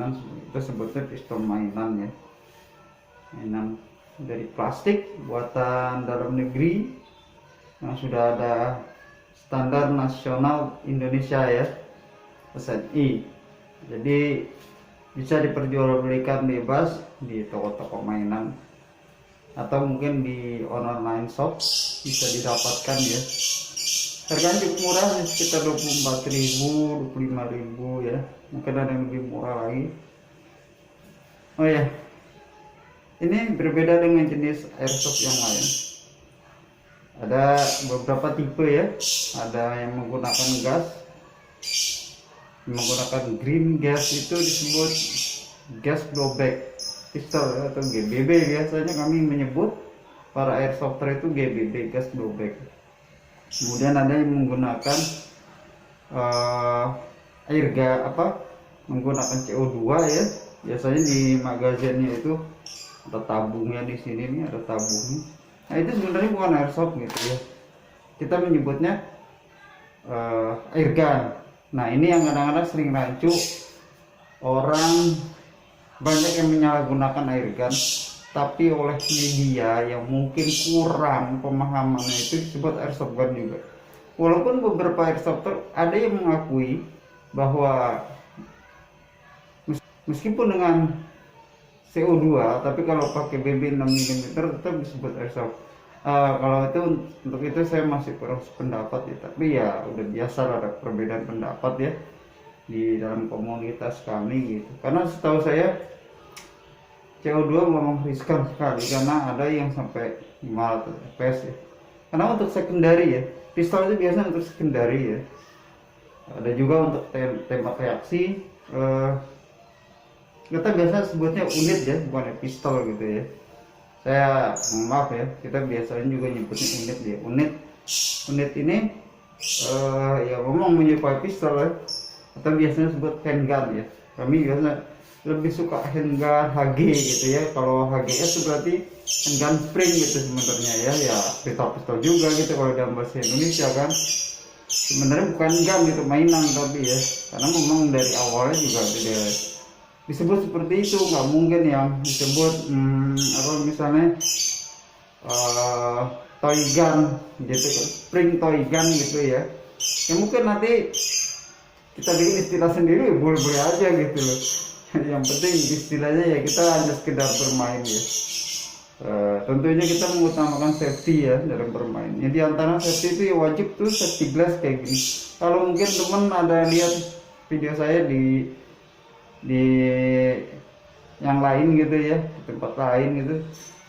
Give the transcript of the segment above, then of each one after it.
mainan, itu sebutnya pistol mainan ya, mainan dari plastik buatan dalam negeri yang sudah ada standar nasional Indonesia ya, SNI. Jadi bisa diperjualbelikan bebas di toko-toko mainan atau mungkin di online shop bisa didapatkan ya. Harganya cukup murah ya, sekitar 24.000, 25.000 ya. Mungkin ada yang lebih murah lagi. Oh ya, ini berbeda dengan jenis airsoft yang lain. Ada beberapa tipe ya. Ada yang menggunakan gas, menggunakan green gas, itu disebut gas blowback pistol atau GBB. Biasanya kami menyebut para airsofters itu GBB, gas blowback. Kemudian ada yang menggunakan menggunakan CO2 ya. Biasanya di magazinnya itu ada tabungnya, di sini nih ada tabungnya. Nah itu sebenarnya bukan airsoft gitu ya, kita menyebutnya airgun. Nah ini yang kadang-kadang sering rancu, orang banyak yang menyalahgunakan airgun, tapi oleh media yang mungkin kurang pemahamannya itu disebut airsoft gun juga. Walaupun beberapa airsofters ada yang mengakui bahwa meskipun dengan CO2 tapi kalau pakai BB 6 mm tetap disebut airsoft. Kalau itu, untuk itu saya masih kurang sependapat ya, tapi ya udah biasa ada perbedaan pendapat ya di dalam komunitas kami gitu. Karena setahu saya CO2 memang riskan sekali, karena ada yang sampai 500 fps ya. Karena untuk secondary ya, pistol itu biasanya untuk secondary ya. Ada juga untuk tembak reaksi. Kita biasa sebutnya unit ya, bukan pistol gitu ya. Saya maaf ya, kita biasanya juga nyebutnya unit ya. Unit ini ya memang menyerupai pistol ya, atau biasanya sebut handgun ya. Kami biasanya lebih suka handgun HG gitu ya. Kalau HGS itu berarti handgun spring gitu sebenarnya ya pistol juga gitu kalau dalam bahasa Indonesia kan. Sebenarnya bukan gun gitu, mainan tapi ya, karena memang dari awalnya juga tidak disebut seperti itu. Nggak mungkin yang disebut misalnya toy gun gitu, spring toy gun gitu ya. Ya mungkin nanti kita bikin istilah sendiri boleh-boleh aja gitu loh. Yang penting istilahnya ya kita hanya sekedar bermain ya. Tentunya kita mengutamakan safety ya dalam bermain. Jadi antara safety itu ya wajib tuh safety glass kayak gini. Kalau mungkin teman ada lihat video saya di yang lain gitu ya, di tempat lain gitu,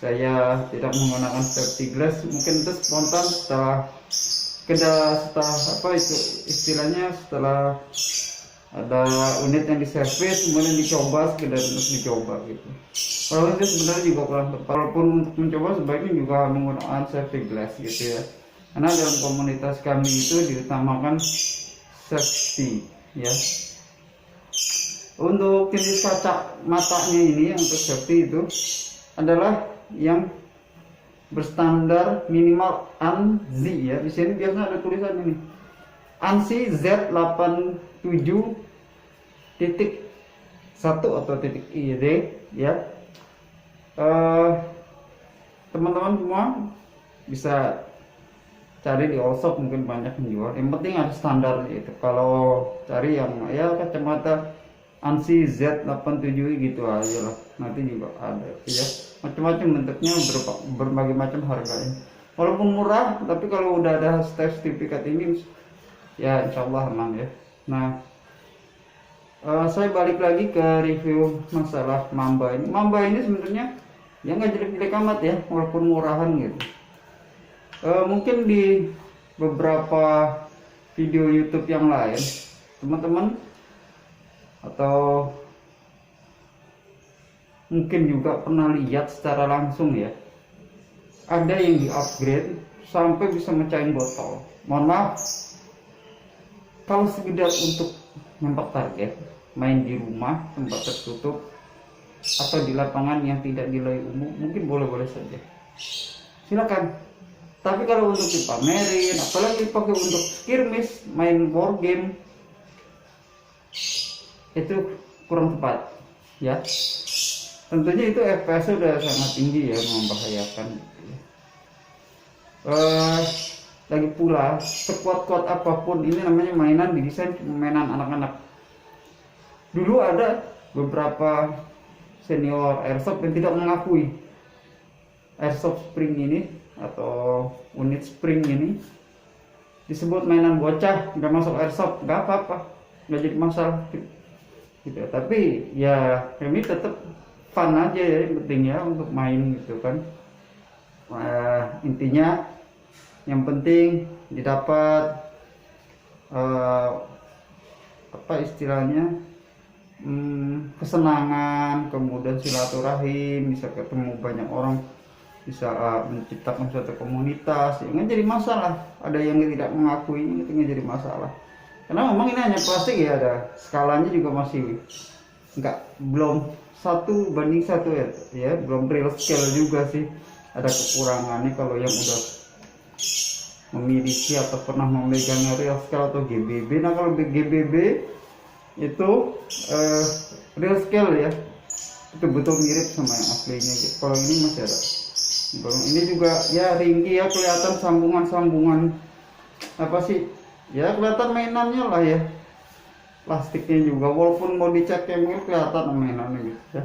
saya tidak menggunakan safety glass, mungkin itu spontan setelah apa itu istilahnya, setelah ada unit yang diservis kemudian dicoba, sekedar untuk dicoba gitu. Kalau itu sebenarnya juga kurang tepat. Walaupun untuk mencoba sebaiknya juga menggunakan safety glass gitu ya, karena dalam komunitas kami itu diutamakan safety ya. Untuk jenis kaca matanya ini yang untuk safety itu adalah yang berstandar minimal ANSI ya. Di sini biasanya ada tulisan ini ANSI Z87.1 atau .ID ya. Teman-teman semua bisa cari di all shop, mungkin banyak menjual. Yang penting ada standarnya itu. Kalau cari yang ya kacamata ANSI Z87 gitu aja lah, nanti juga ada ya, macam-macam bentuknya, berbagai macam harganya. Walaupun murah, tapi kalau udah ada sertifikat ini ya insya Allah aman ya. Nah saya balik lagi ke review masalah Mamba ini. Mamba ini sebenarnya ya nggak jelek-jelek amat ya, walaupun murahan gitu. Mungkin di beberapa video YouTube yang lain teman-teman atau mungkin juga pernah lihat secara langsung ya, ada yang di upgrade sampai bisa mecahin botol. Mohon maaf, kalau sekedar untuk nembak target, main di rumah tempat tertutup atau di lapangan yang tidak dilalui umum, mungkin boleh-boleh saja, silakan. Tapi kalau untuk dipamerin, apalagi dipakai untuk skirmish, main war game, itu kurang tepat. ya. Tentunya itu FPS udah sangat tinggi ya, membahayakan gitu ya. Lagi pula sekuat-kuat apapun ini namanya mainan didesain mainan anak-anak. Dulu ada beberapa senior airsoft yang tidak mengakui airsoft spring ini atau unit spring ini disebut mainan bocah, nggak masuk airsoft, nggak apa-apa, nggak jadi masalah gitu. Tapi ya kami tetap fun aja ya, yang penting ya untuk main gitu kan. Intinya yang penting didapat apa istilahnya, kesenangan, kemudian silaturahim, bisa ketemu banyak orang, bisa menciptakan suatu komunitas. Ya nggak jadi masalah. Ada yang tidak mengakui itu nggak jadi masalah, karena memang ini hanya plastik ya, ada skalanya juga masih belum 1:1 ya, belum real scale juga sih. Ada kekurangannya kalau yang udah memiliki atau pernah memegang real scale atau GBB. Nah kalau GBB itu real scale ya, itu betul mirip sama yang aslinya gitu. Kalau ini masih ada, kalau ini juga ya ringgi ya, kelihatan sambungan-sambungan apa sih ya, kelihatan mainannya lah ya, plastiknya juga, walaupun mau dicat mungkin kelihatan mainannya gitu ya.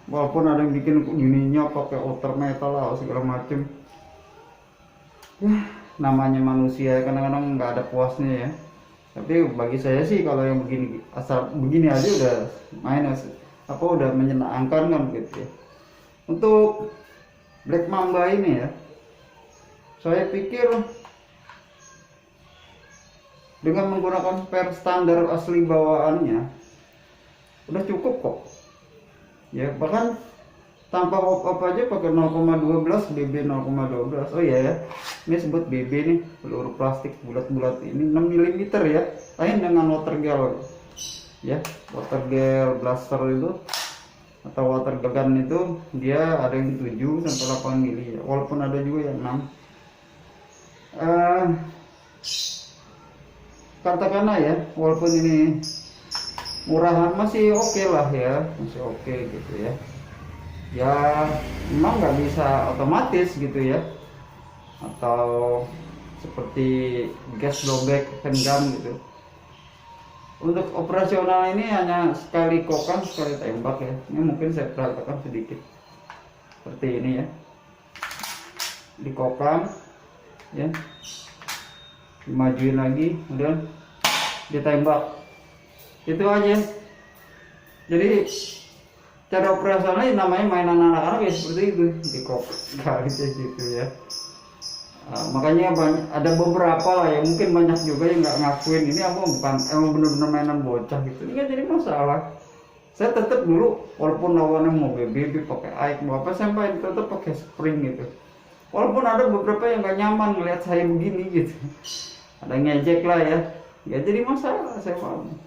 Walaupun ada yang bikin gininya pakai outer metal lah segala macem ya, namanya manusia kadang-kadang nggak ada puasnya ya. Tapi bagi saya sih kalau yang begini, asal begini aja udah main apa, udah menyenangkan kan gitu ya. Untuk Black Mamba ini ya, saya pikir dengan menggunakan per standar asli bawaannya udah cukup kok ya. Bahkan tanpa pop-up aja pakai 0,12 BB 0,12. Oh iya ya, ini sebut BB nih, peluru plastik bulat-bulat ini 6 mm ya, lain dengan water gel ya. Water gel blaster itu atau water gun itu dia ada yang 7 sampai 8 mili ya, walaupun ada juga yang 6. Katakanlah ya, walaupun ini murahan masih oke lah ya, masih oke gitu ya. Ya memang nggak bisa otomatis gitu ya, atau seperti gas blowback handgun gitu. Untuk operasional ini hanya sekali kokang sekali tembak ya. Ini mungkin saya perhatikan sedikit seperti ini ya, dikokang ya, dimajuin lagi, kemudian ditembak, itu aja. Jadi cara operasionalnya namanya mainan anak-anak ya seperti itu, dikokang gitu ya. Makanya ada beberapa lah ya, mungkin banyak juga yang nggak ngakuin ini apa, bukan emang bener-bener mainan bocah gitu. Ini kan jadi masalah. Saya tetap dulu walaupun lawannya mau BBB pakai AIK mau apa, saya main tetap pakai spring gitu. Walaupun ada beberapa yang nggak nyaman ngelihat saya begini gitu, ada ngejek lah ya, ya jadi masalah. Saya paham,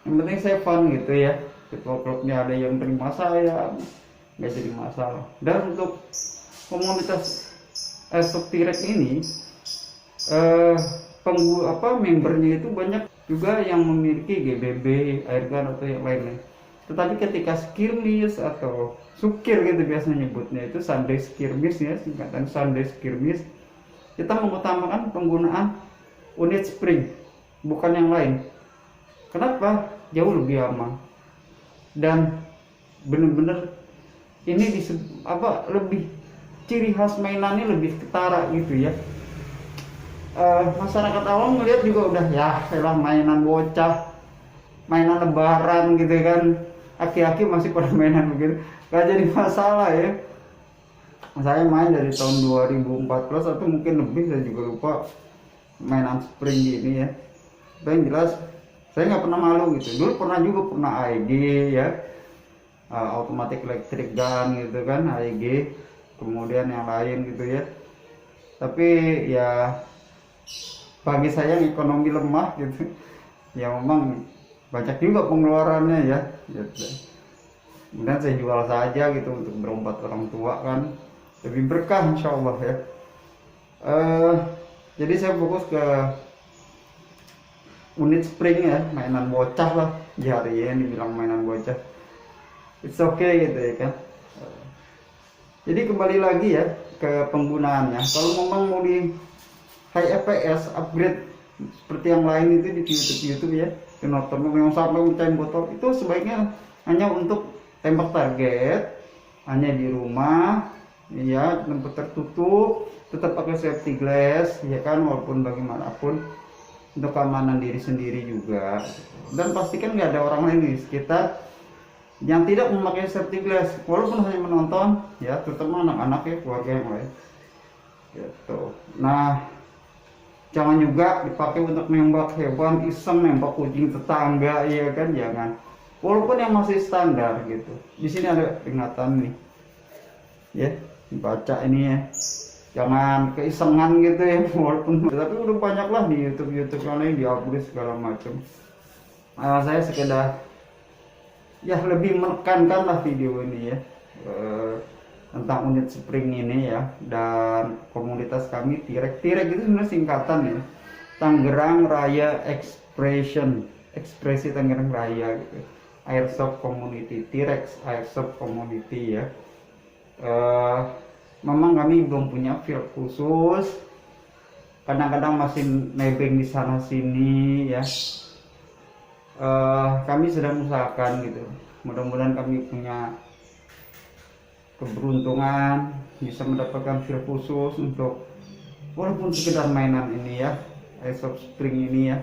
yang penting saya fun gitu ya. Ketua klubnya ada yang terima saya, nggak jadi masalah. Dan untuk komunitas Airsoft T-Rex ini membernya itu banyak juga yang memiliki GBB, airgun atau yang lainnya. Tetapi ketika skirmish atau sukir gitu biasanya nyebutnya, itu Sunday skirmish ya, singkatan Sunday skirmish, kita mengutamakan penggunaan unit spring bukan yang lain. Kenapa? Jauh lebih aman dan bener-bener ini lebih ciri khas mainannya lebih ketara gitu ya. Masyarakat awam melihat juga udah ya elah mainan bocah, mainan lebaran gitu kan, aki-aki masih pada mainan begitu, gak jadi masalah ya. Saya main dari tahun 2014 atau mungkin lebih, saya juga lupa, mainan spring ini ya. Tapi yang jelas saya nggak pernah malu gitu. Dulu pernah AEG ya, automatic electric gun gitu kan, AEG, kemudian yang lain gitu ya. Tapi ya bagi saya yang ekonomi lemah gitu ya, memang banyak juga pengeluarannya ya gitu. Kemudian saya jual saja gitu untuk berobat orang tua kan, lebih berkah insya Allah ya. Jadi saya fokus ke unit spring ya, mainan bocah lah di hari ini dibilang mainan bocah. It's okay gitu ya kan. Jadi kembali lagi ya ke penggunaannya. Kalau memang mau di high FPS upgrade seperti yang lain itu di YouTube ya, nonton yang sampai mecahin botol, itu sebaiknya hanya untuk tembak target, hanya di rumah ya, tempat tertutup, tetap pakai safety glass ya kan, walaupun bagaimanapun untuk keamanan diri sendiri juga. Dan pastikan nggak ada orang lain di sekitar yang tidak memakai safety glass, walaupun hanya menonton ya, terutama anak-anak ya, keluarga yang lain gitu. Nah, jangan juga dipakai untuk nembak hewan, iseng nembak kucing tetangga ya kan, jangan. Walaupun yang masih standar gitu. Di sini ada peringatan nih ya, dibaca ini ya, jangan keisengan gitu ya. Walaupun tapi udah banyak lah di YouTube yang lain di-upgrade segala macam. Saya sekedar ya lebih menekankan lah video ini ya, tentang unit spring ini ya. Dan komunitas kami T-Rex itu sebenarnya singkatan ya, Tangerang Raya Ekspresi Tangerang Raya gitu, Airsoft Community, T-Rex Airsoft Community ya. Memang kami belum punya field khusus, kadang-kadang masih nebeng di sana sini ya. Kami sedang usahakan gitu, mudah-mudahan kami punya keberuntungan bisa mendapatkan field khusus untuk walaupun sekedar mainan ini ya, Airsoft Spring ini ya.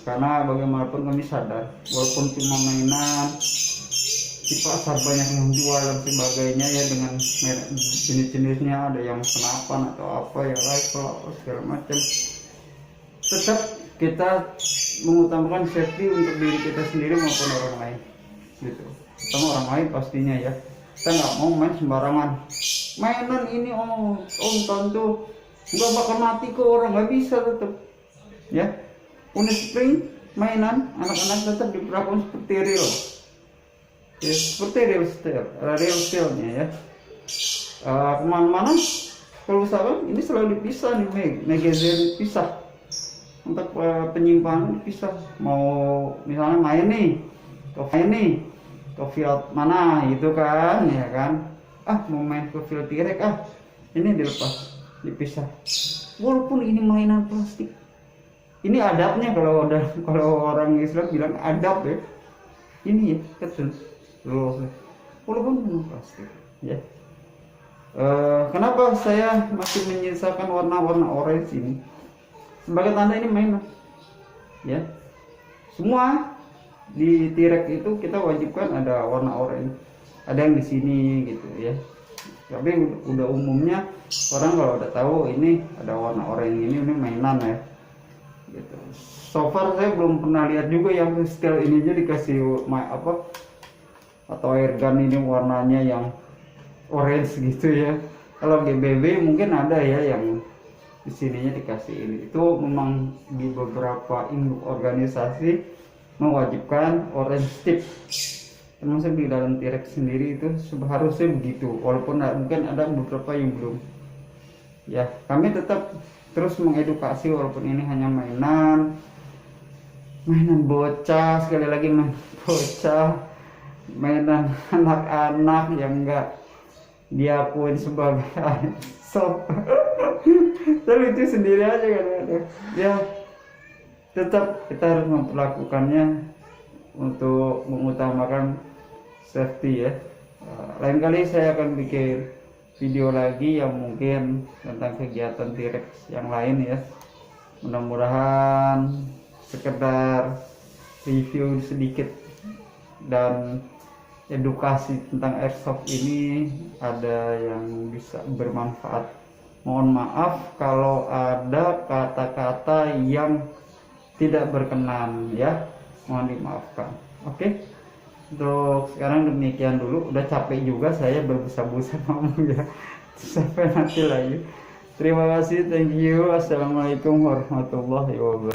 Karena bagaimanapun kami sadar, walaupun cuma mainan di pasar banyak yang jual dan sebagainya ya, dengan jenis-jenisnya, ada yang senapan atau apa ya, rifle apa segala macam, tetap kita mengutamakan safety untuk diri kita sendiri maupun orang lain gitu. Sama orang lain pastinya ya, kita nggak mau main sembarangan. Mainan ini om tentu nggak bakal mati ke orang, nggak bisa, tetap ya. Unit spring mainan anak-anak tetap diperlakukan seperti real ya, seperti real steel-nya ya. Kemana-mana kalau misalkan ini selalu dipisah nih, magazine dipisah, untuk penyimpanan dipisah. Mau misalnya main nih ke field mana gitu kan ya kan, mau main ke field T-Rex, ini dilepas, dipisah. Walaupun ini mainan plastik, ini adabnya, kalau orang Islam bilang adab ya, ini ya betul loh, walaupun penuh plastik ya. Kenapa saya masih menyisakan warna-warna orange ini sebagai tanda ini mainan ya. Semua di T-Rex itu kita wajibkan ada warna orange, ada yang di sini gitu ya. Tapi udah umumnya orang kalau udah tahu ini ada warna orange ini mainan ya gitu. So far saya belum pernah lihat juga yang style ini aja dikasih atau airgun ini warnanya yang orange gitu ya. Kalau GBB mungkin ada ya yang di sininya dikasih ini. Itu memang di beberapa induk organisasi mewajibkan orange tip, termasuk di dalam T-Rex sendiri itu seharusnya begitu, walaupun mungkin ada beberapa yang belum ya. Kami tetap terus mengedukasi, walaupun ini hanya mainan bocah, sekali lagi main bocah, mainan anak-anak yang enggak diakuin sebagai airsoft. Tapi itu sendiri aja kan ya. Tetap kita harus memperlakukannya untuk mengutamakan safety ya. Lain kali saya akan bikin video lagi yang mungkin tentang kegiatan T-Rex yang lain ya. Mudah-mudahan sekedar review sedikit dan edukasi tentang airsoft ini ada yang bisa bermanfaat. Mohon maaf kalau ada kata-kata yang tidak berkenan ya, mohon dimaafkan. Oke, untuk sekarang demikian dulu, udah capek juga saya berbusa-busa ngomong ya. Sampai nanti lagi. Terima kasih, thank you. Assalamualaikum warahmatullahi wabarakatuh.